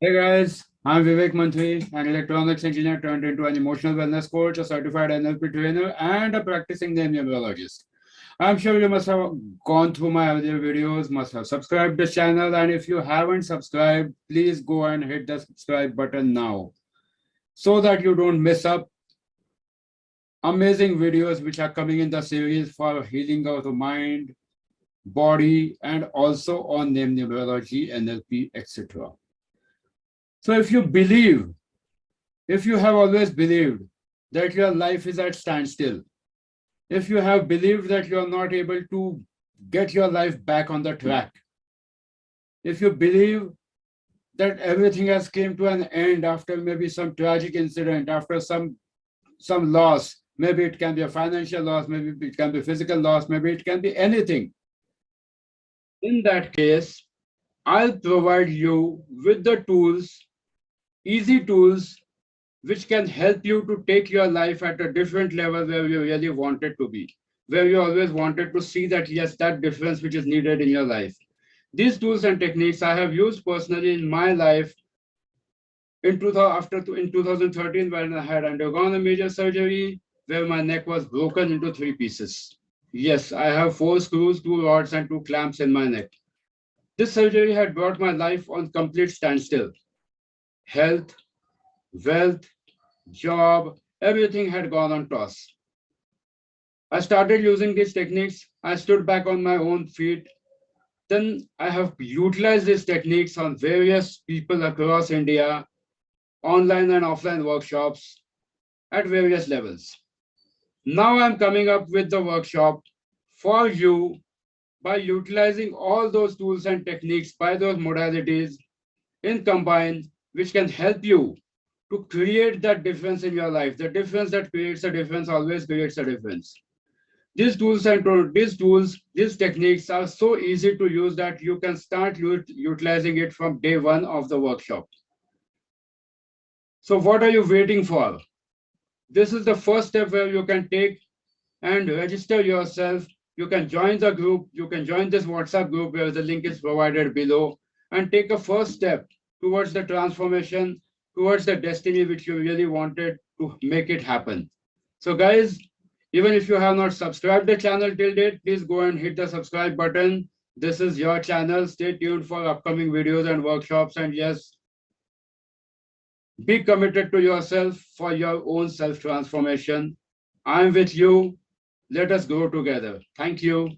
Hey guys, I'm Vivek Mantri, an electronics engineer turned into an emotional wellness coach, a certified NLP trainer, and a practicing name neurologist. I'm sure you must have gone through my earlier videos, must have subscribed this channel, and if you haven't subscribed, please go and hit the subscribe button now so that you don't miss up amazing videos which are coming in the series for healing of the mind, body, and also on name neurology, NLP, etc. So if you have always believed that your life is at standstill, if you have believed that you are not able to get your life back on the track, if you believe that everything has came to an end after maybe some tragic incident, after some loss, maybe it can be a financial loss, maybe it can be physical loss, maybe it can be anything. In that case, I'll provide you with the tools, easy tools which can help you to take your life at a different level where you really wanted to be, where you always wanted to see that, yes, that difference which is needed in your life. These tools and techniques I have used personally in my life in 2013 when I had undergone a major surgery where my neck was broken into three pieces. Yes, I have four screws, two rods, and two clamps in my neck. This surgery had brought my life on complete standstill. Health, wealth, job, everything had gone on toss. I started using these techniques. I stood back on my own feet. Then I have utilized these techniques on various people across India, online and offline workshops at various levels. Now I'm coming up with the workshop for you by utilizing all those tools and techniques by those modalities in combine, which can help you to create that difference in your life. The difference that creates a difference always creates a difference. These techniques are so easy to use that you can start utilizing it from day one of the workshop. So what are you waiting for? This is the first step where you can take and register yourself. You can join the group. You can join this WhatsApp group where the link is provided below and take a first step towards the transformation, towards the destiny which you really wanted to make it happen. So guys, even if you have not subscribed the channel till date, please go and hit the subscribe button. This is your channel. Stay tuned for upcoming videos and workshops. And yes, be committed to yourself for your own self transformation. I'm with you. Let us grow together. Thank you.